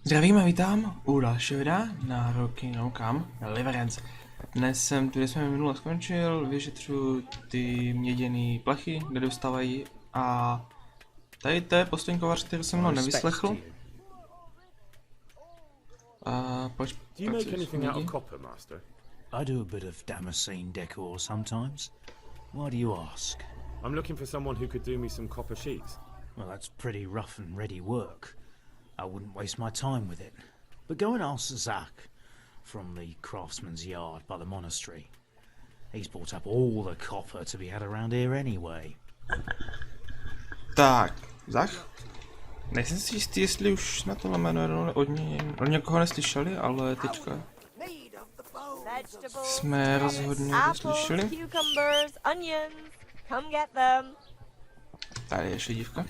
Zdravím a vítám u dalšího videa na Kingdome Come, Deliverance. Dnes jsem tu, kde jsme minule skončil, vyšetřuju ty měděné plechy, kde dostávají, a tady to je poslední kovář, který jsem mnou nevyslechl. Pojď I do a bit of Damascene decor sometimes. Why do you ask? I'm looking for someone who could do me some copper sheets. Well, that's pretty rough and ready work. I wouldn't waste my time with it. But go and ask Zach from the craftsman's yard by the monastery. He's bought up all the copper to be had around here anyway. Tak, Zach? Nejsem si jistý, jestli už jsme tohle jméno od někoho neslyšeli, ale teďka jsme rozhodně slyšeli. Tady je ještě dívka.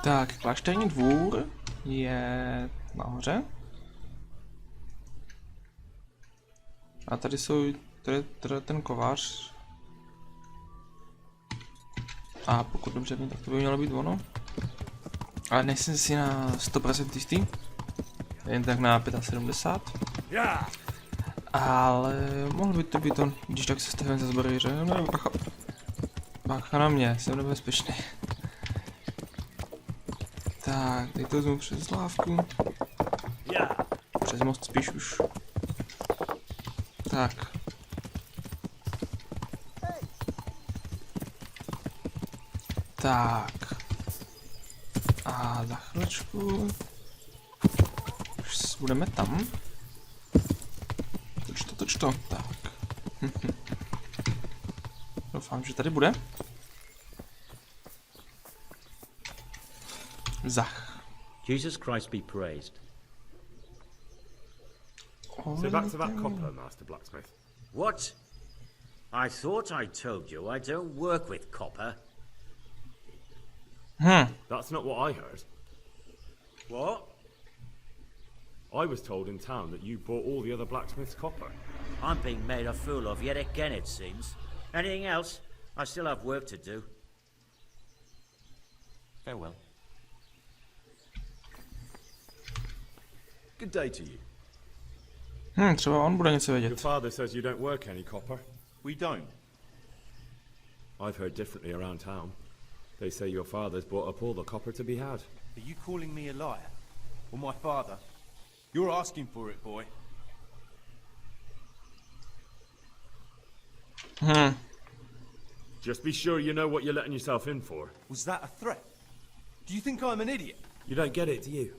Tak, klášterní dvůr je nahoře. A tady jsou, tady ten kovář. A pokud dobře vím, tak to by mělo být ono. Ale nejsem si na 100% jistý. Jen tak na 75. Ale mohl by to být on, když tak se stavím za zbrojře. No, bacha na mě, jsem nebezpečný. Tak, teď to vezmu přes lávku. Přes most spíš už. Tak. Tak. A za chvíličku už budeme tam. Toč to. Tak. Doufám, že tady bude. Zach. Jesus Christ be praised. So back to that copper, Master Blacksmith. What? I thought I told you I don't work with copper. That's not what I heard. What? I was told in town that you bought all the other blacksmith's copper. I'm being made a fool of yet again, it seems. Anything else? I still have work to do. Farewell. Good day to you. Třeba on bude něco Your vědět. father says you don't work any copper. We don't. I've heard differently around town. They say your father's bought up all the copper to be had. Are you calling me a liar? Or my father? You're asking for it, boy. Just be sure you know what you're letting yourself in for. Was that a threat? Do you think I'm an idiot? You don't get it, do you?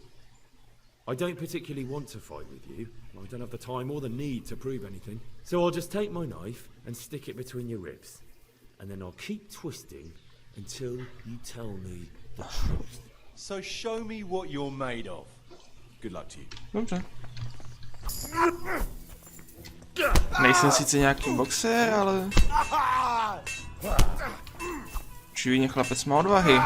I don't particularly want to fight with you. I don't have the time or the need to prove anything. So I'll just take my knife and stick it between your ribs. And then I'll keep twisting until you tell me the truth. So show me what you're made of. Good luck to you. Dobře. Nejsem sice nějaký boxer, ale čujně chlapec má odvahy.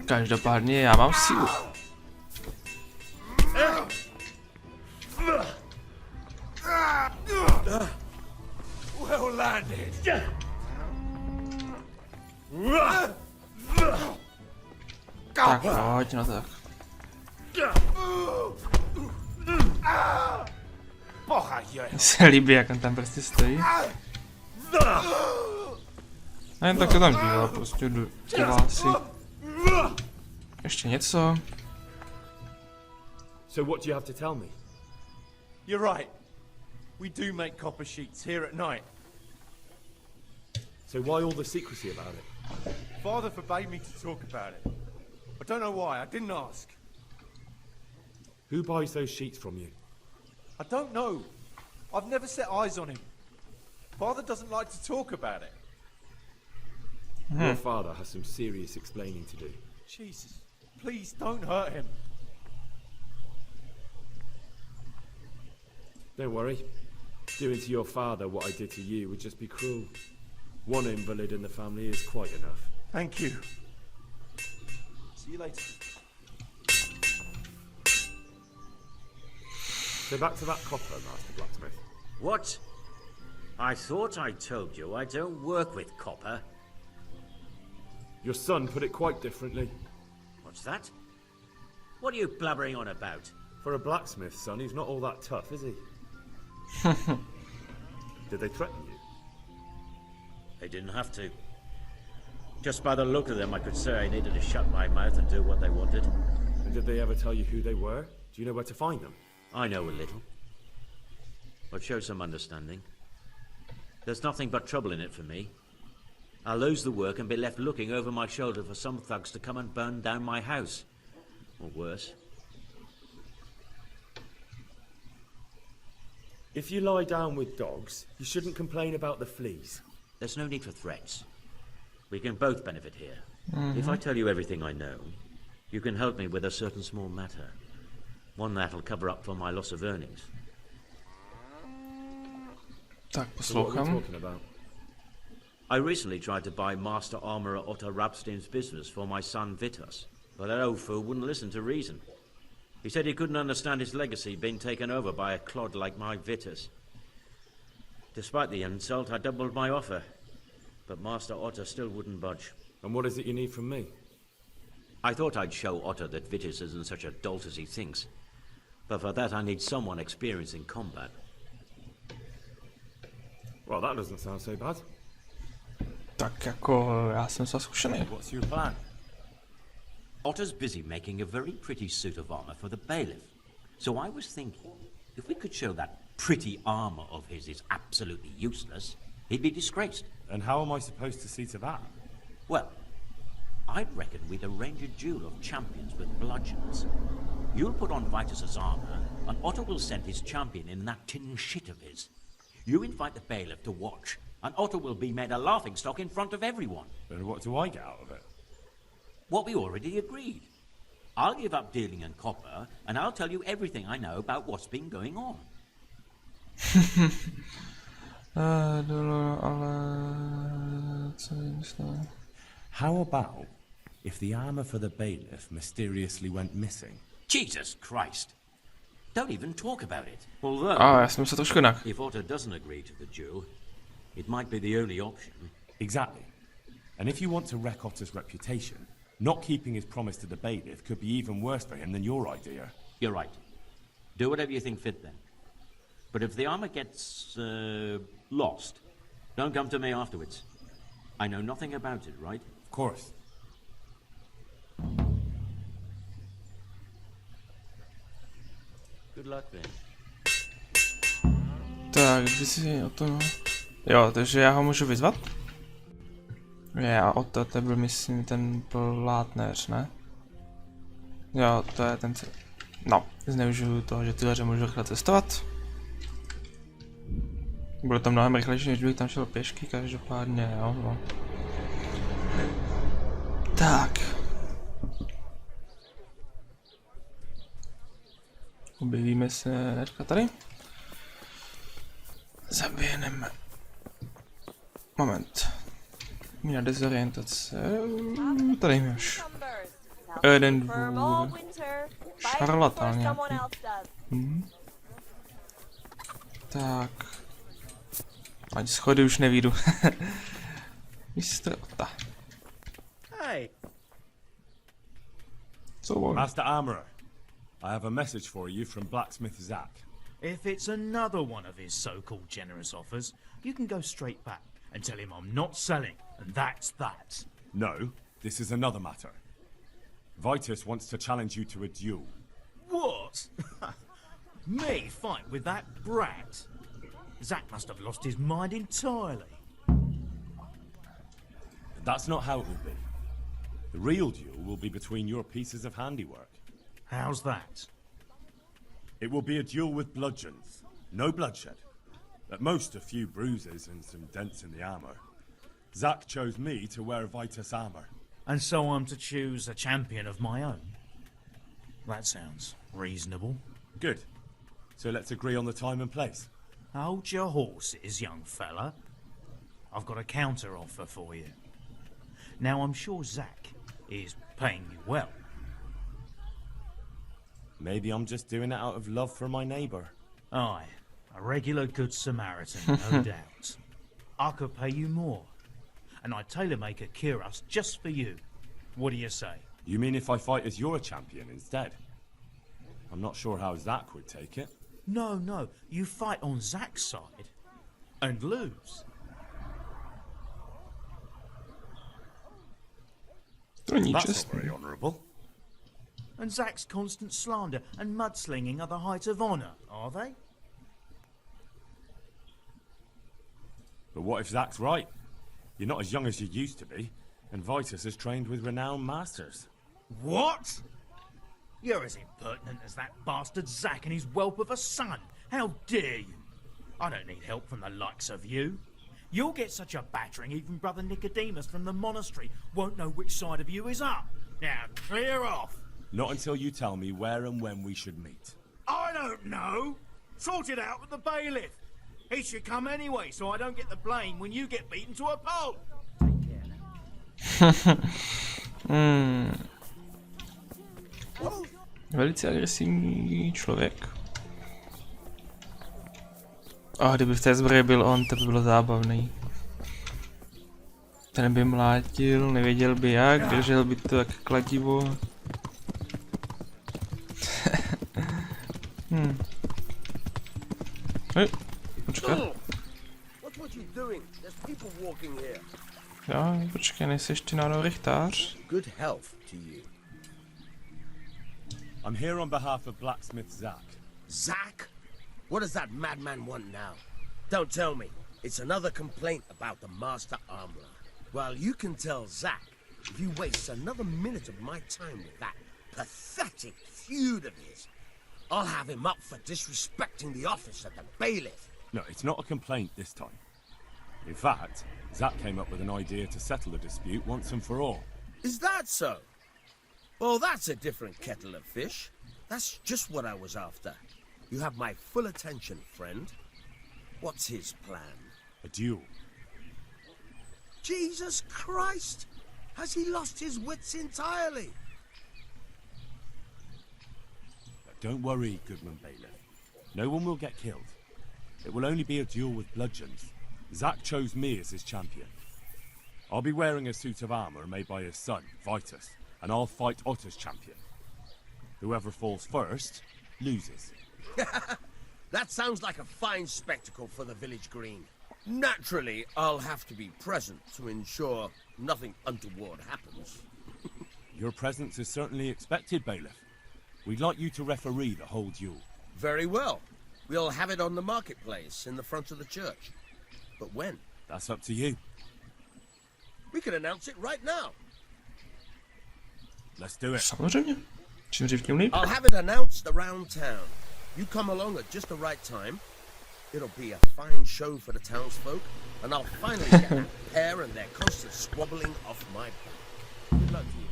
Každopádně já mám sílu. Well landed. Tak pojď, no tak. Mně se líbí, jak on tam prostě stojí. A jen tak to tam dělá, prostě dělá si. Ještě něco. So what do you have to tell me? You're right. We do make copper sheets here at night. So why all the secrecy about it? Father forbade me to talk about it. I don't know why. I didn't ask. Who buys those sheets from you? I don't know. I've never set eyes on him. Father doesn't like to talk about it. Your father has some serious explaining to do. Jesus, please don't hurt him. Don't worry. Doing to your father what I did to you would just be cruel. One invalid in the family is quite enough. Thank you. See you later. So back to that copper, Master Blacksmith. What? I thought I told you I don't work with copper. Your son put it quite differently. What's that? What are you blabbering on about? For a blacksmith, son, he's not all that tough, is he? Did they threaten you? They didn't have to. Just by the look of them, I could say I needed to shut my mouth and do what they wanted. And did they ever tell you who they were? Do you know where to find them? I know a little. But show some understanding. There's nothing but trouble in it for me. I'll lose the work and be left looking over my shoulder for some thugs to come and burn down my house. Or worse. If you lie down with dogs, you shouldn't complain about the fleas. There's no need for threats. We can both benefit here. If I tell you everything I know, you can help me with a certain small matter. One that'll cover up for my loss of earnings. Tak, So what are we poslouchám. talking about? I recently tried to buy Master Armourer Otto Rabstein's business for my son Vitus, but that old fool wouldn't listen to reason. He said he couldn't understand his legacy being taken over by a clod like my Vitus. Despite the insult, I doubled my offer, but Master Otto still wouldn't budge. And what is it you need from me? I thought I'd show Otto that Vitus isn't such a dolt as he thinks, but for that I need someone experienced in combat. Well, that doesn't sound so bad. Tak jako já jsem se zkušený. What's your plan? Otto's busy making a very pretty suit of armor for the bailiff. So I was thinking, if we could show that pretty armor of his is absolutely useless, he'd be disgraced. And how am I supposed to see to that? Well, I'd reckon we'd arrange a duel of champions with bludgeons. You'll put on Vitus's armor, and Otto will send his champion in that tin shit of his. You invite the bailiff to watch, and Otto will be made a laughingstock in front of everyone. And what do I get out of it? What we already agreed. I'll give up dealing in copper, and I'll tell you everything I know about what's been going on. Ale co myslím? How about if the armor for the bailiff mysteriously went missing? Jesus Christ! Don't even talk about it. Although, A já jsem se trošku jinak. if Otto doesn't agree to the duel, it might be the only option. Exactly. And if you want to wreck Otter's reputation, not keeping his promise to the bailiff could be even worse for him than your idea. You're right. Do whatever you think fit then. But if the armor gets lost, don't come to me afterwards. I know nothing about it, right? Of course. Good luck then. Tak, když si o to... Jo, takže já ho můžu vyzvat? Já o to byl myslím ten plátnéř, ne? Jo, to je ten... No, zneužiju toho, že tyhle můžu rychle cestovat. Bude to mnohem rychlejší, než bych tam šel pěšky, každopádně, jo. No. Tak. Objevíme se hnedka tady. Zabijeme. Moment. Mína dezorientace. Tady máš. Jeden dvůr. Šarlatán nějaký. Tak. Ať schody už nevídu. Mistr Ota. Hey. Co on? Master Armorer, I have a message for you from blacksmith Zach. If it's another one of his so-called generous offers, you can go straight back and tell him I'm not selling, and that's that. No, this is another matter. Vitus wants to challenge you to a duel. What? Me fight with that brat? Zach must have lost his mind entirely. That's not how it will be. The real duel will be between your pieces of handiwork. How's that? It will be a duel with bludgeons. No bloodshed. At most, a few bruises and some dents in the armor. Zach chose me to wear Vitus armor. And so I'm to choose a champion of my own? That sounds reasonable. Good. So let's agree on the time and place. Hold your horses, young fella. I've got a counter offer for you. Now, I'm sure Zach is paying you well. Maybe I'm just doing it out of love for my neighbour. Aye, A regular good Samaritan, no doubt. I could pay you more, and I'd tailor-make a cuirass just for you. What do you say? You mean if I fight as your champion instead? I'm not sure how Zack would take it. No, you fight on Zack's side and lose. To není That's not čestný. very honourable. And Zack's constant slander and mudslinging are the height of honour, are they? But what if Zack's right? You're not as young as you used to be, and Vitus has trained with renowned masters. What? You're as impertinent as that bastard Zack and his whelp of a son. How dare you? I don't need help from the likes of you. You'll get such a battering even Brother Nicodemus from the monastery won't know which side of you is up. Now clear off. Not until you tell me where and when we should meet. I don't know. Sort it out with the bailiff. He should come anyway, so I don't get the blame when you get beaten to a pulp. Velice agresivní člověk. A kdyby v té zbroji byl on, to by bylo zábavný. Ten by mlátil, nevěděl by jak, držel by to jak kladivo. Hej, počkat. Jo, počkej, nejsi ještě náhodou rychtář? Good health to you. I'm here on behalf of blacksmith Zack. Zack? What does that madman want now? Don't tell me. It's another complaint about the master armorer. Well, you can tell Zack if you waste another minute of my time with that pathetic feud of his, I'll have him up for disrespecting the office of the bailiff. No, it's not a complaint this time. In fact, Zack came up with an idea to settle the dispute once and for all. Is that so? Well, that's a different kettle of fish. That's just what I was after. You have my full attention, friend. What's his plan? A duel. Jesus Christ! Has he lost his wits entirely? Don't worry, Goodman Bailiff. No one will get killed. It will only be a duel with bludgeons. Zack chose me as his champion. I'll be wearing a suit of armour made by his son, Vitus, and I'll fight Otter's champion. Whoever falls first, loses. That sounds like a fine spectacle for the village green. Naturally, I'll have to be present to ensure nothing untoward happens. Your presence is certainly expected, Bailiff. We'd like you to referee the whole duel. Very well. We'll have it on the marketplace in the front of the church. But when? That's up to you. We could announce it right now. Let's do it. Samozřejmě. Čím dřív tím líp. I'll have it announced around town. You come along at just the right time. It'll be a fine show for the townsfolk, and I'll finally get that pair and their constant squabbling off my back. Good luck to you.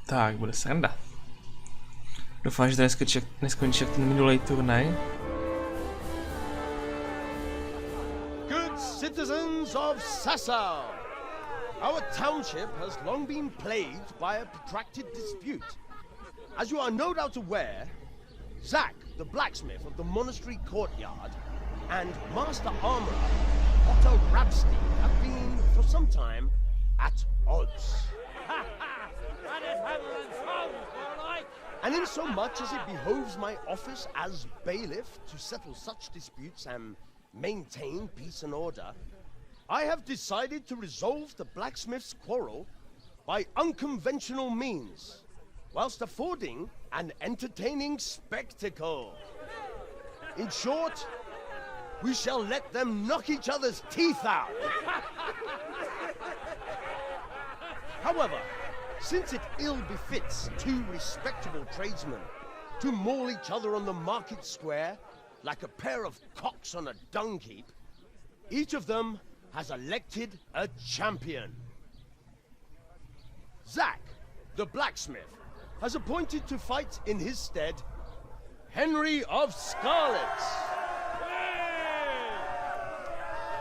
Tak, bude sranda. Doufám, že to neskončí jak ten minulý turnaj. Good citizens of Sasau, our township has long been plagued by a protracted dispute. As you are no doubt aware, Zack, the blacksmith of the monastery courtyard, and Master Armourer Otto Rabstein have been, for some time, at odds. And in so much as it behoves my office as bailiff to settle such disputes and maintain peace and order, I have decided to resolve the blacksmith's quarrel by unconventional means, whilst affording an entertaining spectacle. In short, we shall let them knock each other's teeth out. However, since it ill befits two respectable tradesmen to maul each other on the market square like a pair of cocks on a dung heap, each of them has elected a champion. Zack, the blacksmith, has appointed to fight in his stead Henry of Scarlet.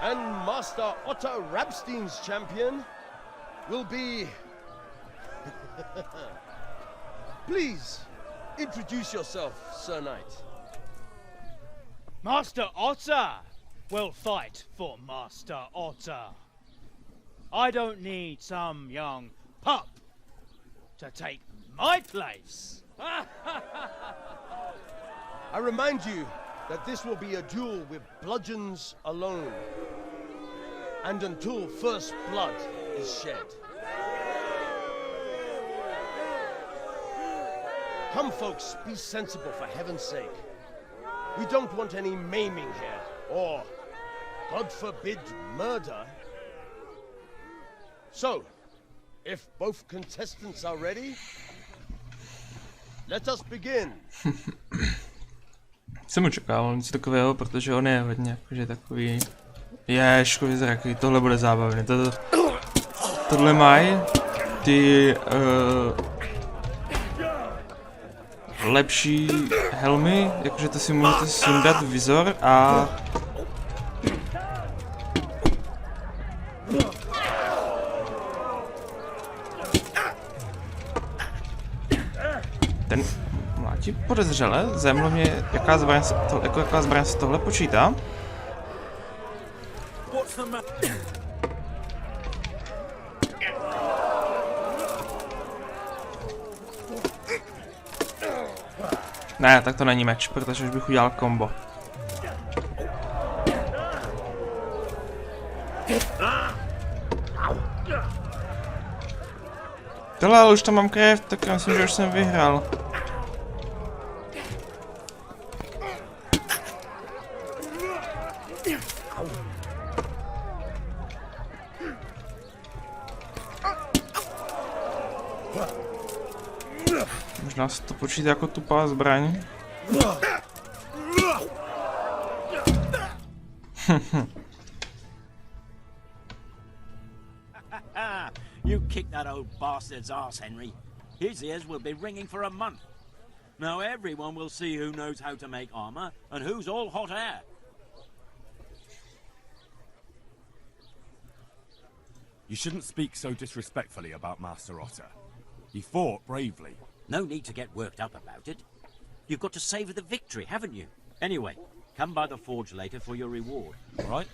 And Master Otto Rabstein's champion will be... Please, introduce yourself, Sir Knight. Master Otter will fight for Master Otter. I don't need some young pup to take my place. I remind you that this will be a duel with bludgeons alone. And until first blood is shed. Come, folks, be sensible for heaven's sake. We don't want any maiming here, or, God forbid, murder. So, if both contestants are ready, let us begin. Jsem očekával něco takového, protože on je hodně jakože takový ježkový zrakový, tohle bude zábavné. Tohle mají ty lepší helmy, jakože to si můžete sundat vizor a ten mlátí podezřele, zajímalo mě, jaká zbraň se tohle počítá. Ne, tak to není meč, protože už bych udělal kombo. Tohle, ale už tam mám krev, tak já myslím, že už jsem vyhrál. Možná se to počítá jako tupá zbraň. You kicked that old bastard's ass, Henry. His ears will be ringing for a month. Now everyone will see who knows how to make armor and who's all hot air. You shouldn't speak so disrespectfully about Master Otter. He fought bravely. No need to get worked up about it. You've got to savor the victory, haven't you? Anyway, come by the forge later for your reward, all right?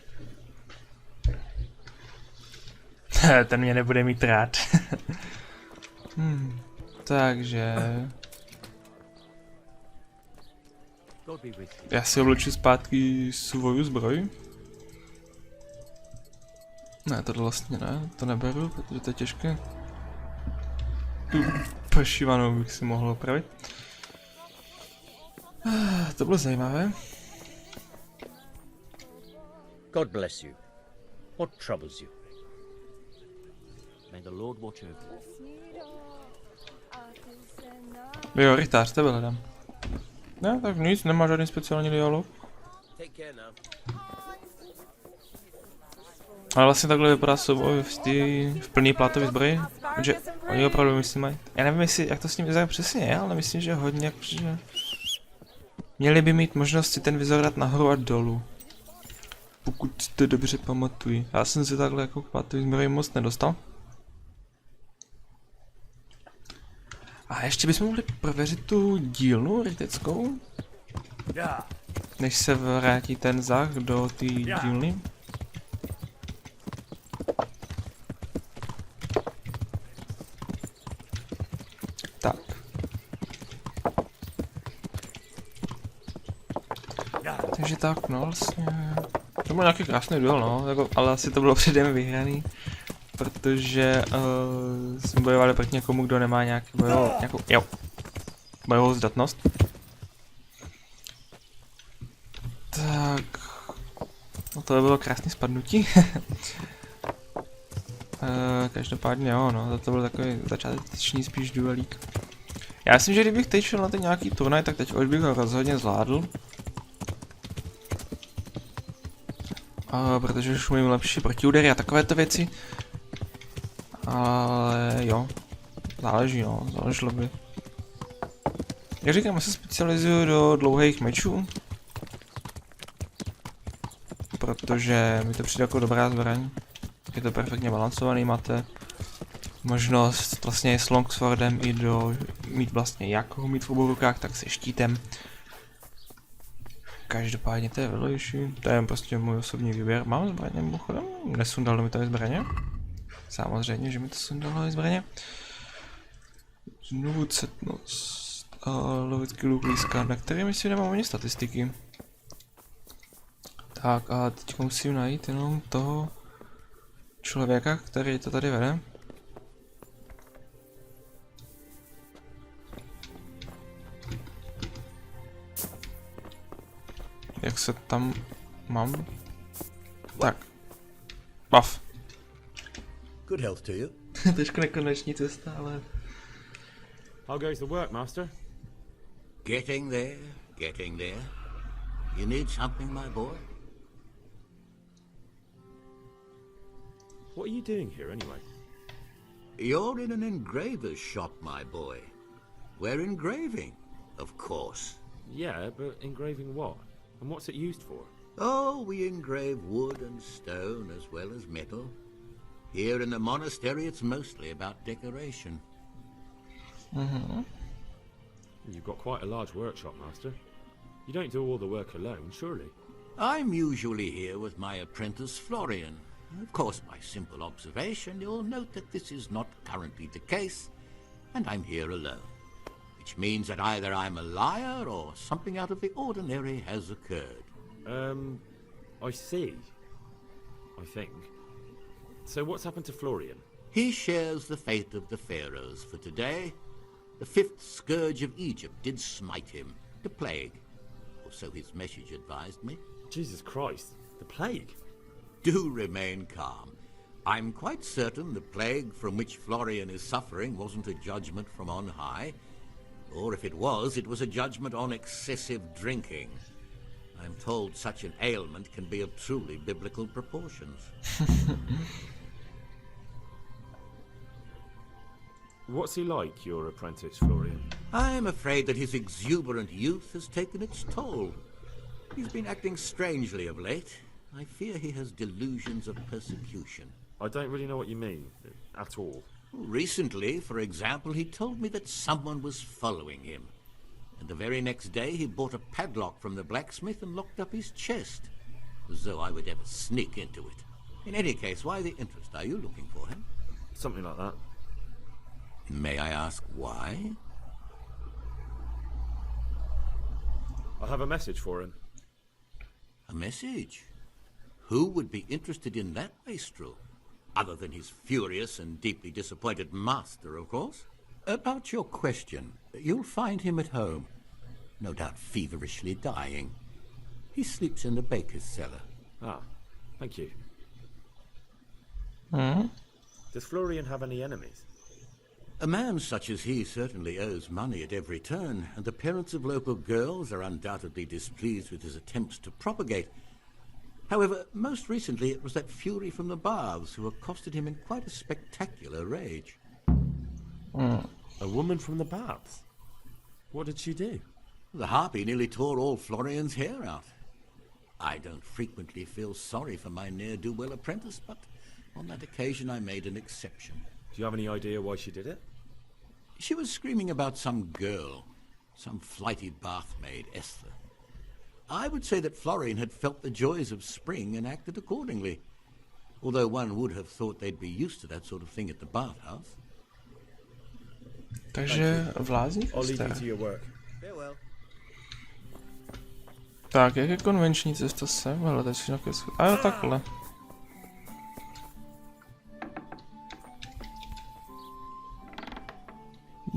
Ten mě nebude mít rád. Takže... Já si obleču zpátky svoju zbroj. Ne, to vlastně ne, to neberu, protože to je těžké. Tu pašivanou bych si mohl opravit. To bylo zajímavé. God bless you. What troubles you? May the Lord watch over you. Jo, rychtář, tebe hledám. Ne, tak nic, nemá žádný speciální dialog. Ale vlastně takhle vypadá souboj v plný plátový zbroji, protože oni opravdu myslím mají. Já nevím, jestli, jak to s ním vyzerá přesně, ale myslím, že hodně jakože... Měli by mít možnost si ten vizor dát nahoru a dolů. Pokud to dobře pamatuji. Já jsem si takhle jako plátový zbroj moc nedostal. A ještě bychom mohli prověřit tu dílnu ryteckou. Než se vrátí ten zách do té dílny. Tak. Takže tak, no vlastně. To byl nějaký krásný duel, no, jako, ale asi to bylo předem vyhraný. Protože jsme bojovali proti někomu, kdo nemá nějaký bojovou zdatnost. Tak. No to by bylo krásné spadnutí. Každopádně jo, no, to byl takový začáteční spíš duelík. Já myslím, že kdybych teď šel na ten nějaký turnaj, tak teď už bych ho rozhodně zvládl. Protože už umím lepší protiúdery a takovéto věci. Ale jo, záleží, no, záleželo by. Jak říkám, já se specializuju do dlouhých mečů. Protože mi to přijde jako dobrá zbraň. Je to perfektně balancovaný, máte možnost vlastně s longswordem i mít vlastně jak ho mít v obou rukách, tak se štítem. Každopádně to je vedlejší, to je prostě můj osobní výběr. Mám zbraně mimochodem? Nesundalo mi to i zbraně? Samozřejmě, že mi to sundalo i zbraně. Znovu cetnost a lovický luk líská, na který myslím nemám ani statistiky. Tak a teď musím najít jenom toho člověka, který to tady vede. Jak se tam mám? Tak. Buff. Good health to you. Trošku nekoneční cesta, ale... How goes the work, Master? Getting there, getting there. You need something, my boy? What are you doing here, anyway? You're in an engraver's shop, my boy. We're engraving, of course. Yeah, but engraving what? And what's it used for? Oh, we engrave wood and stone as well as metal. Here in the monastery, it's mostly about decoration. You've got quite a large workshop, Master. You don't do all the work alone, surely? I'm usually here with my apprentice, Florian. Of course, by simple observation, you'll note that this is not currently the case, and I'm here alone. Which means that either I'm a liar or something out of the ordinary has occurred. I see. I think. So what's happened to Florian? He shares the fate of the pharaohs for today. The fifth scourge of Egypt did smite him, the plague. Or so his message advised me. Jesus Christ, the plague? Do remain calm. I'm quite certain the plague from which Florian is suffering wasn't a judgment from on high. Or if it was a judgment on excessive drinking. I'm told such an ailment can be of truly biblical proportions. What's he like, your apprentice, Florian? I'm afraid that his exuberant youth has taken its toll. He's been acting strangely of late. I fear he has delusions of persecution. I don't really know what you mean, at all. Recently, for example, he told me that someone was following him. And the very next day he bought a padlock from the blacksmith and locked up his chest. As though I would ever sneak into it. In any case, why the interest? Are you looking for him? Something like that. May I ask why? I have a message for him. A message? Who would be interested in that wastrel? Other than his furious and deeply disappointed master, of course. About your question, you'll find him at home. No doubt feverishly dying. He sleeps in the baker's cellar. Ah, thank you. Mhm. Does Florian have any enemies? A man such as he certainly owes money at every turn, and the parents of local girls are undoubtedly displeased with his attempts to propagate. However, most recently it was that fury from the baths who accosted him in quite a spectacular rage. A woman from the baths? What did she do? The harpy nearly tore all Florian's hair out. I don't frequently feel sorry for my ne'er-do-well apprentice, but on that occasion I made an exception. Do you have any idea why she did it? She was screaming about some girl, some flighty bath-maid, Esther. I would say that Florian had felt the joys of spring and acted accordingly, although one would have thought they'd be used to that sort of thing at the bathhouse. Takže vlázník I'll leave you jste. to your work. Farewell. Tak, jak je konvenční cesta sem? Hele, teď si nakesu. A jo, takhle.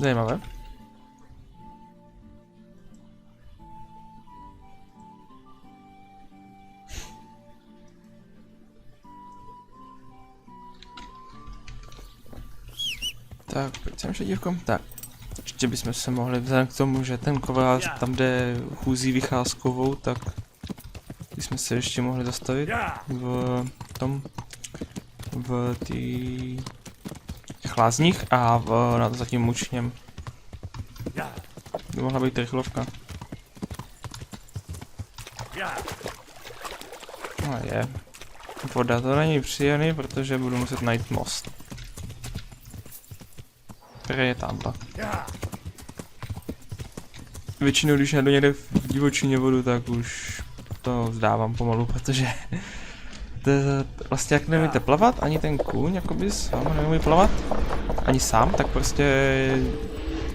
Zajímavé. Tak, pojď sem ještě dívko. Tak, ještě bychom se mohli, vzhledem k tomu, že ten kovář tam jde chůzí vycházkovou, tak bychom se ještě mohli zastavit v tom, v těch lázních a za tím mučněm. By mohla být rychlovka. No je. Voda, to není příjemný, protože budu muset najít most. Který je tamhle. Většinou, když najdu někde v divočině vodu, tak už to vzdávám pomalu, protože vlastně jak neumíte plavat, ani ten kůň, jakoby sám neumí plavat, ani sám, tak prostě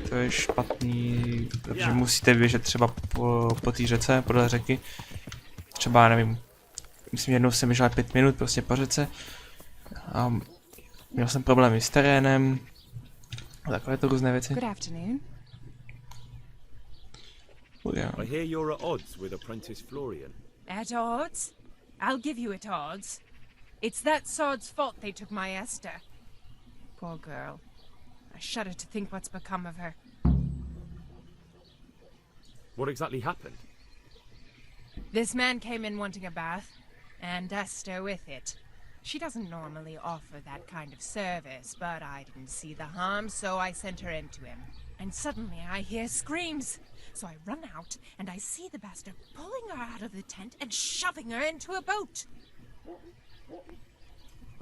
to je špatný, protože musíte běžet třeba po té řece, podle řeky, třeba nevím, myslím jednou jsem běžel 5 minut prostě po řece a měl jsem problémy s terénem, a takové to různé věci. Good afternoon. I hear you're at odds with apprentice Florian. At odds? I'll give you at odds. It's that sod's fault they took my Esther. Poor girl. I shudder to think what's become of her. What exactly happened? This man came in wanting a bath, and Esther with it. She doesn't normally offer that kind of service, but I didn't see the harm, so I sent her in to him. And suddenly I hear screams. So I run out, and I see the bastard pulling her out of the tent and shoving her into a boat.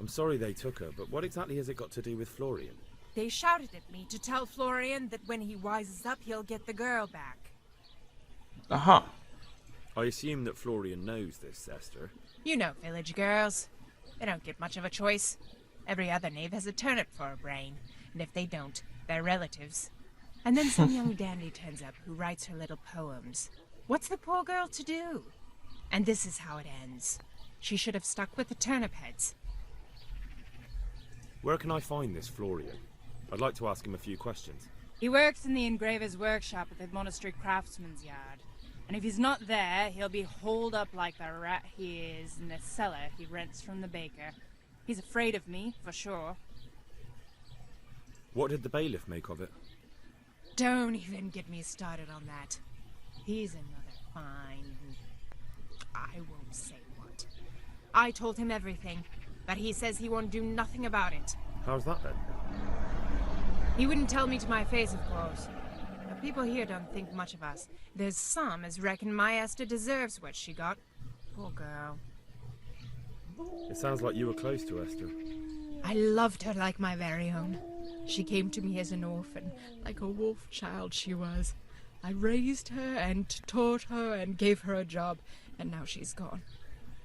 I'm sorry they took her, but what exactly has it got to do with Florian? They shouted at me to tell Florian that when he wises up, he'll get the girl back. Aha. I assume that Florian knows this, Esther. You know village girls. They don't get much of a choice. Every other knave has a turnip for a brain, and if they don't, they're relatives. And then some young dandy turns up who writes her little poems. What's the poor girl to do? And this is how it ends. She should have stuck with the turnip heads. Where can I find this Florian? I'd like to ask him a few questions. He works in the engraver's workshop at the monastery craftsman's yard. And if he's not there, he'll be holed up like the rat he is in the cellar he rents from the baker. He's afraid of me, for sure. What did the bailiff make of it? Don't even get me started on that. He's another fine... I won't say what. I told him everything, but he says he won't do nothing about it. How's that then? He wouldn't tell me to my face, of course. But people here don't think much of us. There's some as reckon my Esther deserves what she got. Poor girl. It sounds like you were close to Esther. I loved her like my very own. She came to me as an orphan, like a wolf child she was. I raised her and taught her and gave her a job, and now she's gone.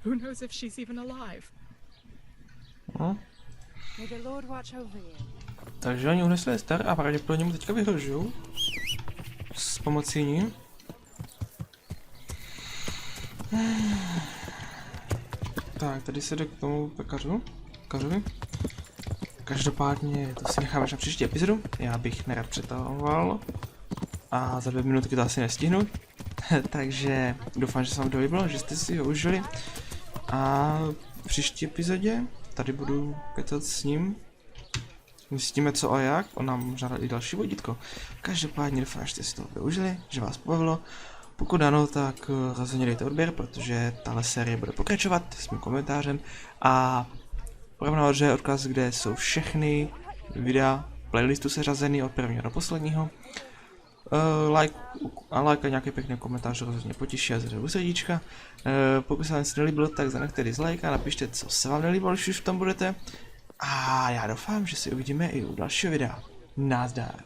Who knows if she's even alive? May the Lord watch over you. Takže oni unesli Ester a pravděpodobně mu teďka vyhrožují s pomocí ní. Tak, tady se jde k tomu pekařovi. Každopádně to si necháme až na příští epizodu. Já bych nerad přetahoval a za 2 minutky to asi nestihnu. Takže doufám, že se vám to líbilo, že jste si ho užili. A v příští epizodě tady budu kecat s ním. Zjistíme co a jak, on nám možná dá i další vodítko. Každopádně doufám, že jste si to užili, že vás pobavilo. Pokud ano, tak rozhodně dejte odběr, protože tahle série bude pokračovat s mým komentářem. A pravda, že je odkaz, kde jsou všechny videa playlistu seřazený od prvního do posledního. Like a nějaký pěkný komentář rozhodně potěší a zřejmě srdíčka. Pokud se vám něco nelíbilo, tak zanechte dislike a napište, co se vám nelíbilo, když už v tom budete. A já doufám, že si uvidíme i u dalšího videa. Nazdar.